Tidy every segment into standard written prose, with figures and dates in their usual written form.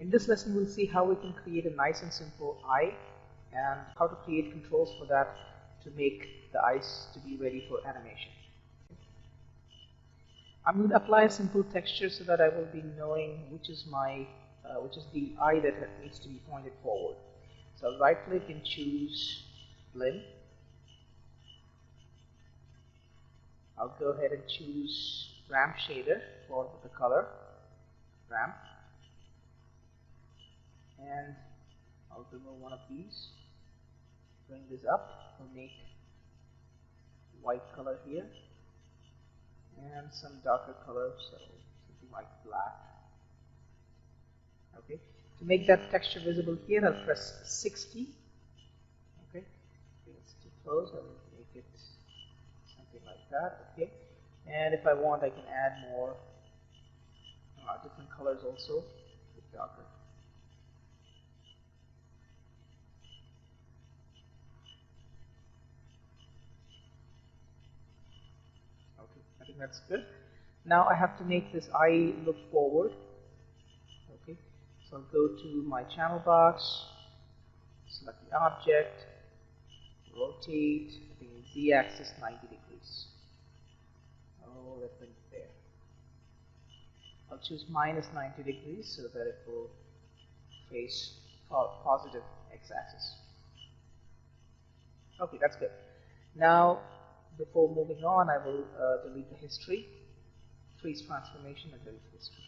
In this lesson, we'll see how we can create a nice and simple eye and how to create controls for that to make the eyes to be ready for animation. I'm going to apply a simple texture so that I will be knowing which is the eye that needs to be pointed forward. So I'll right click and choose blend. I'll go ahead and choose ramp shader for the color ramp, and I'll remove one of these, bring this up, we'll make white color here and some darker color, so something like black. Okay, to make that texture visible here, I'll press 60. Okay, it's too close, I will make it something like that. Okay, and if I want, I can add more different colors also, a bit darker. Okay, I think that's good. Now I have to make this eye look forward. Okay, so I'll go to my channel box, select the object, rotate, I think Z-axis 90 degrees. Oh, let's bring it there. I'll choose minus 90 degrees so that it will face positive x-axis. Okay, that's good. Now, before moving on, I will delete the history, freeze transformation, and delete history.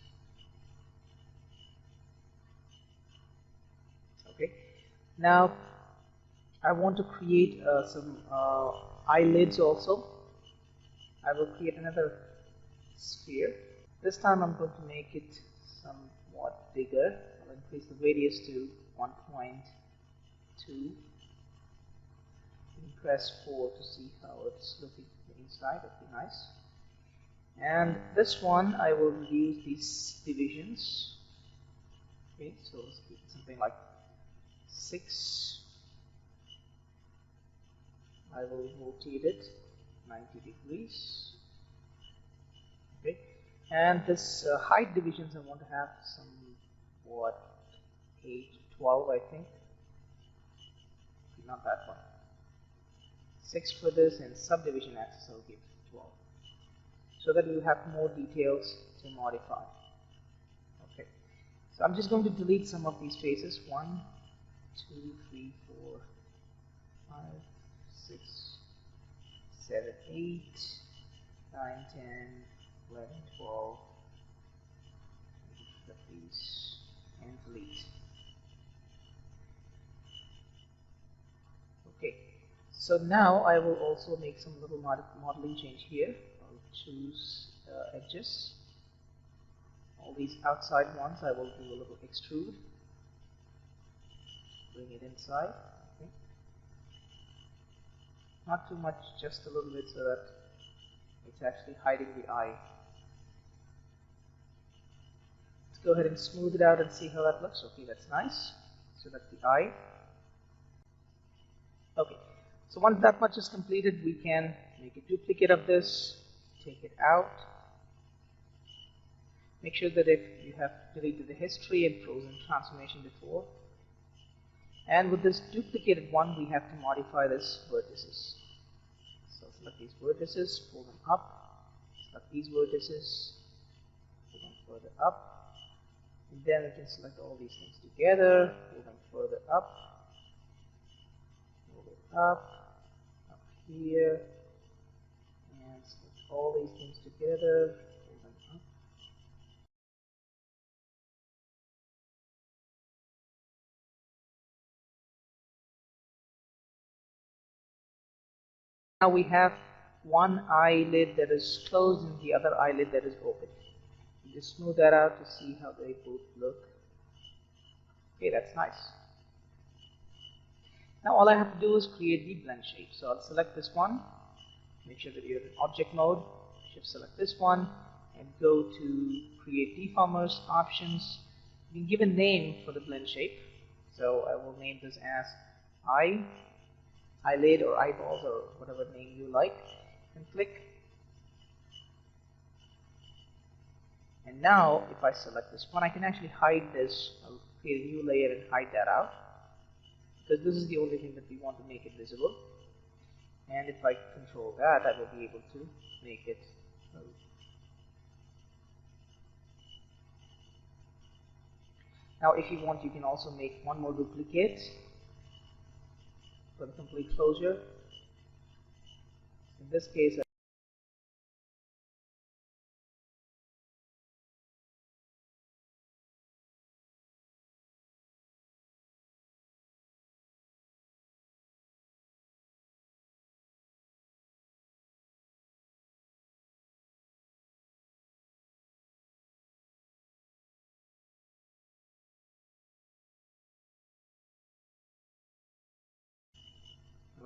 Okay. Now, I want to create some eyelids also. I will create another sphere. This time I'm going to make it somewhat bigger. I'll increase the radius to 1.2. Press 4 to see how it's looking inside. That would be nice. And this one I will reduce these divisions. Okay, so let's keep it something like 6. I will rotate it 90 degrees. Okay, and this height divisions I want to have somewhat 8, 12, I think. Not that one. 6 for this, and subdivision axis I'll give 12, so that we'll have more details to modify. Okay, so I'm just going to delete some of these faces. 1, 2, 3, 4, 5, 6, 7, 8, 9, 10, 11, 12. Delete these and delete. Okay, so now I will also make some little modeling change here. I'll choose edges. All these outside ones I will do a little extrude. Bring it inside. Okay. Not too much, just a little bit so that it's actually hiding the eye. Let's go ahead and smooth it out and see how that looks. Okay, that's nice. So that's the eye. Okay, so once that much is completed, we can make a duplicate of this, take it out. Make sure that if you have deleted the history and frozen transformation before. And with this duplicated one, we have to modify this vertices. So select these vertices, pull them up. Select these vertices, pull them further up. And then we can select all these things together, pull them further up. Up here, and select all these things together, pull them up. Now we have one eyelid that is closed and the other eyelid that is open. You just smooth that out to see how they both look. Okay, that's nice. Now all I have to do is create the blend shape. So I'll select this one, make sure that you're in object mode, shift select this one, and go to create deformers, options. You can give a name for the blend shape. So I will name this as eyelid or eyeballs or whatever name you like, and click. And now if I select this one, I can actually hide this. I'll create a new layer and hide that out, because this is the only thing that we want to make it visible. And if I control that, I will be able to make it move. Now if you want, you can also make one more duplicate for the complete closure. In this case,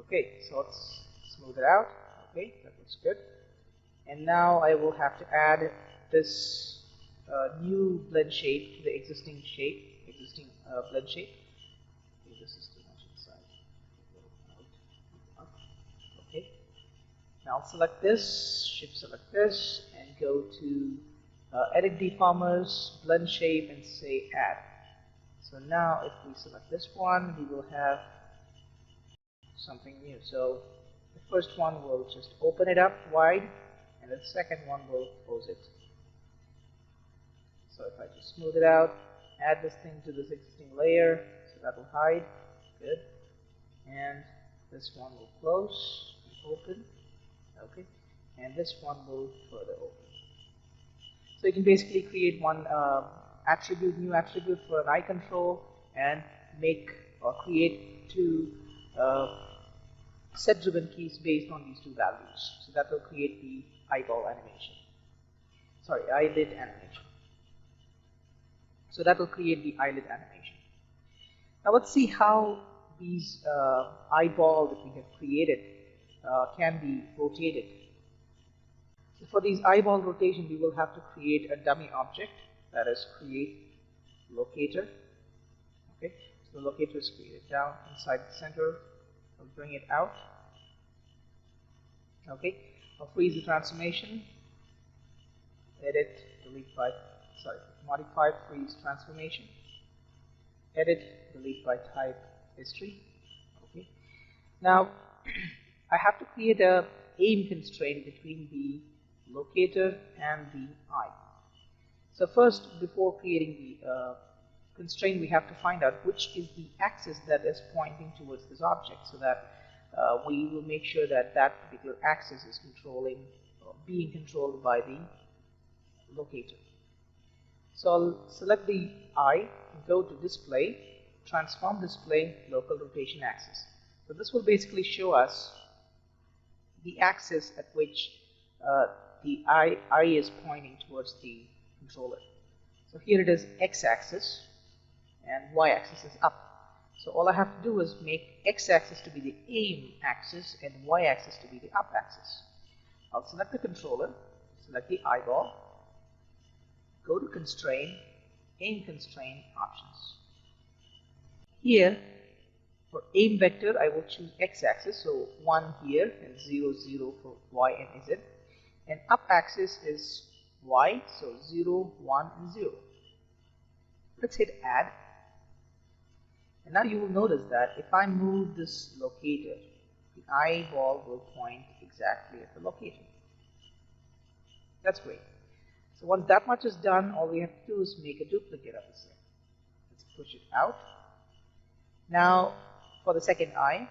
okay, so let's smooth it out. Okay, that looks good. And now I will have to add this new blend shape to the existing blend shape. Okay, this is too much inside. Okay, now I'll select this, shift select this, and go to edit deformers, blend shape, and say add. So now if we select this one, we will have something new. So the first one will just open it up wide, and the second one will close it. So if I just smooth it out, add this thing to this existing layer, so that will hide, good. And this one will close and open, okay. And this one will further open. So you can basically create one new attribute for an eye control, and make or create two set-driven keys based on these two values. So that will create the eyeball animation. Sorry, eyelid animation. So that will create the eyelid animation. Now let's see how these eyeball that we have created can be rotated. So for these eyeball rotation, we will have to create a dummy object, that is create locator. Okay, so the locator is created down inside the center. I'll bring it out. Okay, I'll freeze the transformation. Edit, delete by, modify, freeze transformation. Edit, delete by type history. Okay, now I have to create a aim constraint between the locator and the eye. So first, before creating the constraint, we have to find out which is the axis that is pointing towards this object, so that we will make sure that that particular axis is being controlled by the locator. So I'll select the eye, go to display, transform display, local rotation axis. So this will basically show us the axis at which the eye is pointing towards the controller. So here it is x-axis, and y-axis is up. So all I have to do is make x-axis to be the aim axis and y-axis to be the up axis. I'll select the controller, select the eyeball, go to constraint, aim constraint options. Here for aim vector, I will choose x-axis, so 1 here and 0, 0 for y and z. And up axis is y, so 0, 1 and 0. Let's hit add. And now you will notice that if I move this locator, the eyeball will point exactly at the locator. That's great. So once that much is done, all we have to do is make a duplicate of this thing. Let's push it out. Now for the second eye,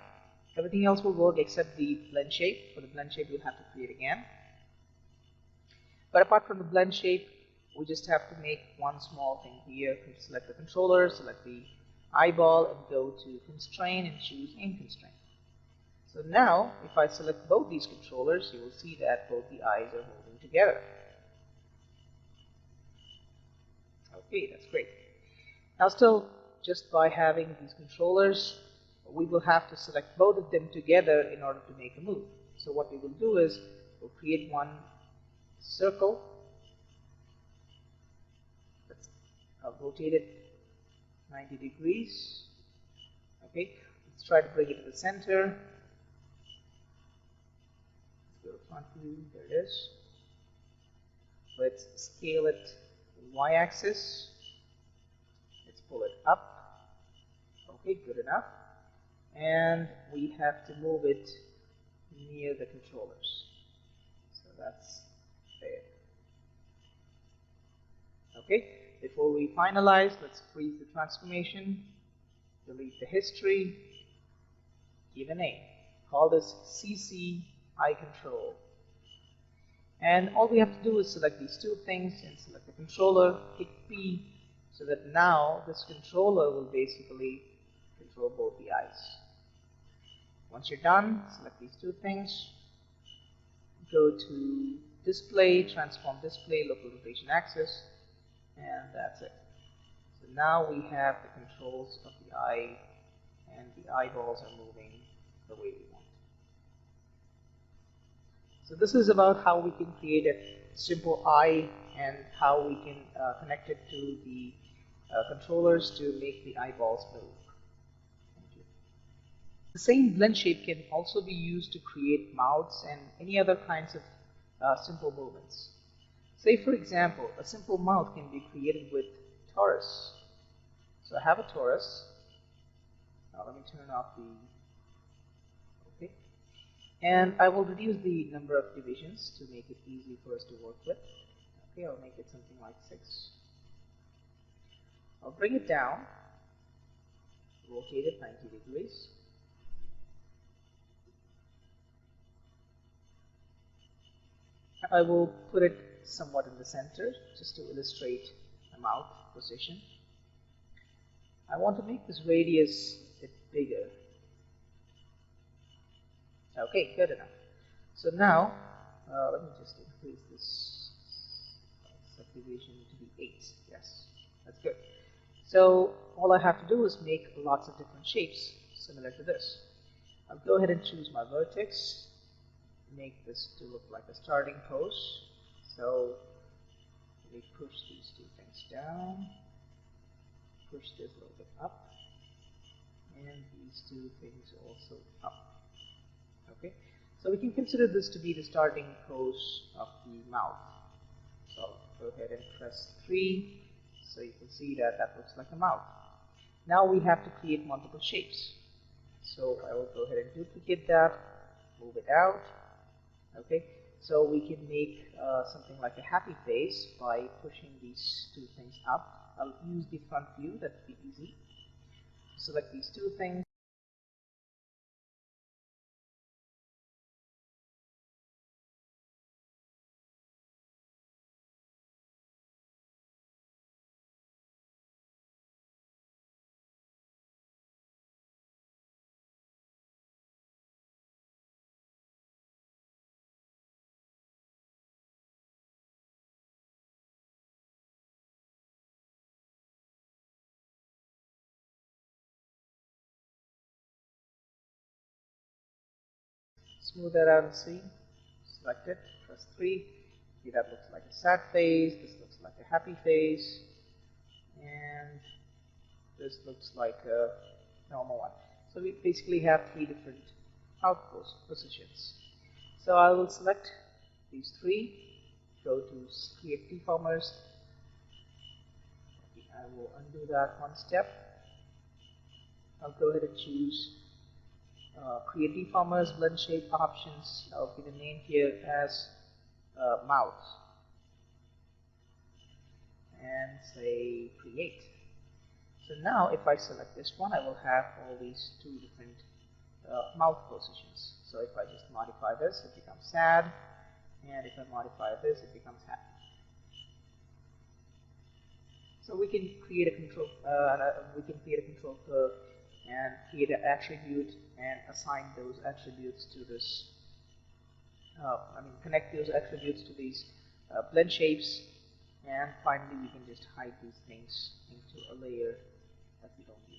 everything else will work except the blend shape. For the blend shape, we'll have to create again. But apart from the blend shape, we just have to make one small thing here. Select the controller, select the eyeball, and go to constraint and choose aim constraint. So now if I select both these controllers, you will see that both the eyes are moving together. Okay, that's great. Now still, just by having these controllers, we will have to select both of them together in order to make a move. So what we will do is we'll create one circle. I'll rotate it 90 degrees. Okay, let's try to bring it to the center. Let's go to front view. There it is. Let's scale it y-axis. Let's pull it up. Okay, good enough. And we have to move it near the controllers. So that's there. Okay, before we finalize, let's freeze the transformation, delete the history, give a name. Call this CC Eye Control. And all we have to do is select these two things and select the controller, hit P, so that now this controller will basically control both the eyes. Once you're done, select these two things, go to Display, Transform Display, Local Rotation Axis, and that's it. So now we have the controls of the eye, and the eyeballs are moving the way we want. So this is about how we can create a simple eye and how we can connect it to the controllers to make the eyeballs move. Thank you. The same blend shape can also be used to create mouths and any other kinds of simple movements. Say for example, a simple mouth can be created with torus. So I have a torus. Now let me turn off the, okay. And I will reduce the number of divisions to make it easy for us to work with. Okay, I'll make it something like 6. I'll bring it down, rotate it 90 degrees. I will put it somewhat in the center just to illustrate the mouth position. I want to make this radius a bit bigger. Okay, good enough. So now, let me just increase this subdivision to be 8. Yes, that's good. So all I have to do is make lots of different shapes similar to this. I'll go ahead and choose my vertex, make this to look like a starting pose. So we push these two things down, push this a little bit up, and these two things also up. Okay, so we can consider this to be the starting pose of the mouth. So I'll go ahead and press 3, so you can see that that looks like a mouth. Now we have to create multiple shapes. So I will go ahead and duplicate that, move it out. Okay, so we can make something like a happy face by pushing these two things up. I'll use the front view, that'll be easy. Select these two things. Smooth that out and see. Select it, press 3. See, that looks like a sad face, this looks like a happy face, and this looks like a normal one. So we basically have 3 different mouth positions. So I will select these 3, go to create deformers. I will undo that one step. I'll go ahead and choose create deformers, blend shape options. I'll give a name here as mouth and say create. So now if I select this one, I will have all these 2 different mouth positions. So if I just modify this, it becomes sad, and if I modify this, it becomes happy. So we can create a control curve and create an attribute and assign those attributes to this. Connect those attributes to these blend shapes, and finally we can just hide these things into a layer that we don't need.